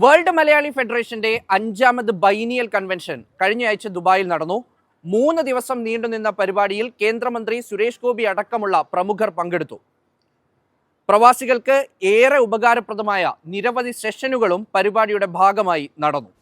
World Malayali ഫെഡറേഷന്റെ 5ാമത് biennial convention കഴിഞ്ഞയാഴ്ച ദുബായിൽ നടന്നു. 3 ദിവസം നീണ്ടുനിന്ന പരിപാടിയിൽ കേന്ദ്രമന്ത്രി സുരേഷ് ഗോപി അടക്കമുള്ള പ്രമുഖർ പങ്കെടുത്തു. പ്രവാസികൾക്ക് ഏറെ ഉപകാരപ്രദമായ നിരവധി സെഷനുകളും പരിപാടിയുടെ ഭാഗമായി നടന്നു.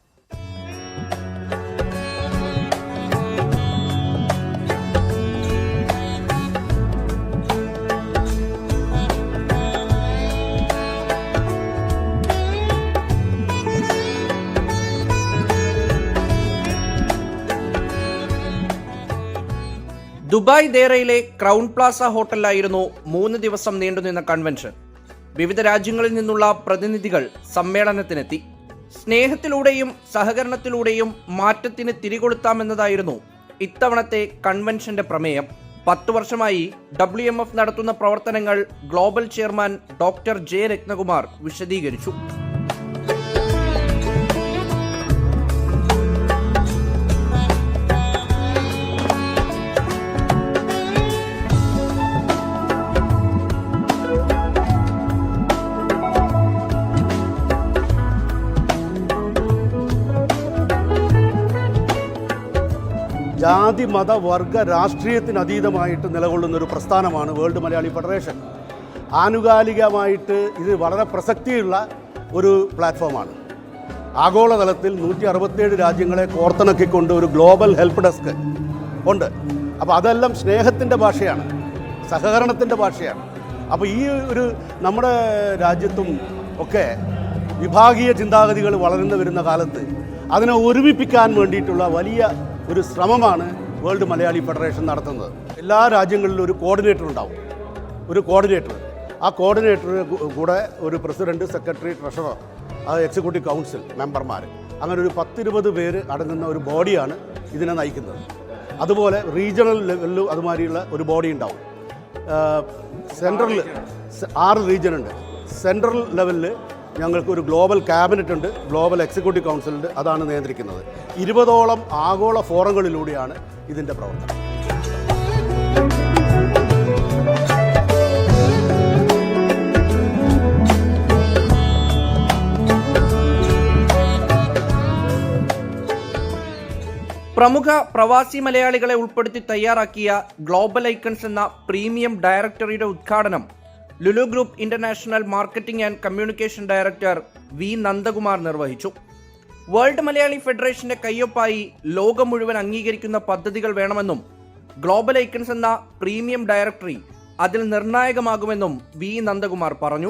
ദുബായ് ദേറയിലെ ക്രൗൺ പ്ലാസ ഹോട്ടലിലായിരുന്നു 3 ദിവസം നീണ്ടുനിന്ന കൺവെൻഷൻ. വിവിധ രാജ്യങ്ങളിൽ നിന്നുള്ള പ്രതിനിധികൾ സമ്മേളനത്തിനെത്തി. സ്നേഹത്തിലൂടെയും സഹകരണത്തിലൂടെയും മാറ്റത്തിന് തിരികൊളുത്താമെന്നതായിരുന്നു ഇത്തവണത്തെ കൺവെൻഷന്റെ പ്രമേയം. 10 വർഷമായി WMF നടത്തുന്ന പ്രവർത്തനങ്ങൾ global chairman doctor J Ratnakumar വിശദീകരിച്ചു. ജാതി മത വർഗ രാഷ്ട്രീയത്തിന് അതീതമായിട്ട് നിലകൊള്ളുന്ന ഒരു പ്രസ്ഥാനമാണ് വേൾഡ് മലയാളി ഫെഡറേഷൻ. ആനുകാലികമായിട്ട് ഇത് വളരെ പ്രസക്തിയുള്ള ഒരു പ്ലാറ്റ്ഫോമാണ്. ആഗോളതലത്തിൽ 167 രാജ്യങ്ങളെ കോർത്തിണക്കിക്കൊണ്ട് ഒരു ഗ്ലോബൽ ഹെൽപ്പ് ഡെസ്ക് ഉണ്ട്. അപ്പോൾ അതെല്ലാം സ്നേഹത്തിൻ്റെ ഭാഷയാണ്, സഹകരണത്തിൻ്റെ ഭാഷയാണ്. അപ്പോൾ ഈ ഒരു നമ്മുടെ രാജ്യത്തും ഒക്കെ വിഭാഗീയ ചിന്താഗതികൾ വളർന്നു വരുന്ന കാലത്ത് അതിനെ ഒരുമിപ്പിക്കാൻ വേണ്ടിയിട്ടുള്ള വലിയ ഒരു ശ്രമമാണ് വേൾഡ് മലയാളി ഫെഡറേഷൻ നടത്തുന്നത്. എല്ലാ രാജ്യങ്ങളിലും ഒരു കോർഡിനേറ്റർ ഉണ്ടാവും, ആ കോർഡിനേറ്റർ കൂടെ ഒരു president, secretary, treasurer, executive council മെമ്പർമാർ, അങ്ങനെ ഒരു 10-20 പേര് അടങ്ങുന്ന ഒരു ബോഡിയാണ് ഇതിനെ നയിക്കുന്നത്. അതുപോലെ റീജിയണൽ ലെവലിലും അതുമാതിരിയുള്ള ഒരു ബോഡി ഉണ്ടാവും. സെൻട്രൽ 6 റീജിയൻ ഉണ്ട്. സെൻട്രൽ ലെവലിൽ ഞങ്ങൾക്കൊരു ഗ്ലോബൽ ക്യാബിനറ്റ് ഉണ്ട്, ഗ്ലോബൽ എക്സിക്യൂട്ടീവ് കൗൺസിൽ ഉണ്ട്. അതാണ് നിയന്ത്രിക്കുന്നത്. 20ഓളം ആഗോള ഫോറങ്ങളിലൂടെയാണ് ഇതിൻ്റെ പ്രവർത്തനം. പ്രമുഖ പ്രവാസി മലയാളികളെ ഉൾപ്പെടുത്തി തയ്യാറാക്കിയ ഗ്ലോബൽ ഐക്കൺസ് എന്ന പ്രീമിയം ഡയറക്ടറിയുടെ ഉദ്ഘാടനം Lulu group international marketing and communication director V Nandakumar നിർവഹിച്ചു. വേൾഡ് മലയാളി ഫെഡറേഷന്റെ കയ്യൊപ്പായി ലോകം മുഴുവൻ അംഗീകരിക്കുന്ന പദ്ധതികൾ വേണമെന്നും ഗ്ലോബൽ ഐക്കൺസ് എന്ന പ്രീമിയം ഡയറക്ടറി അതിൽ നിർണായകമാകുമെന്നും വി നന്ദകുമാർ പറഞ്ഞു.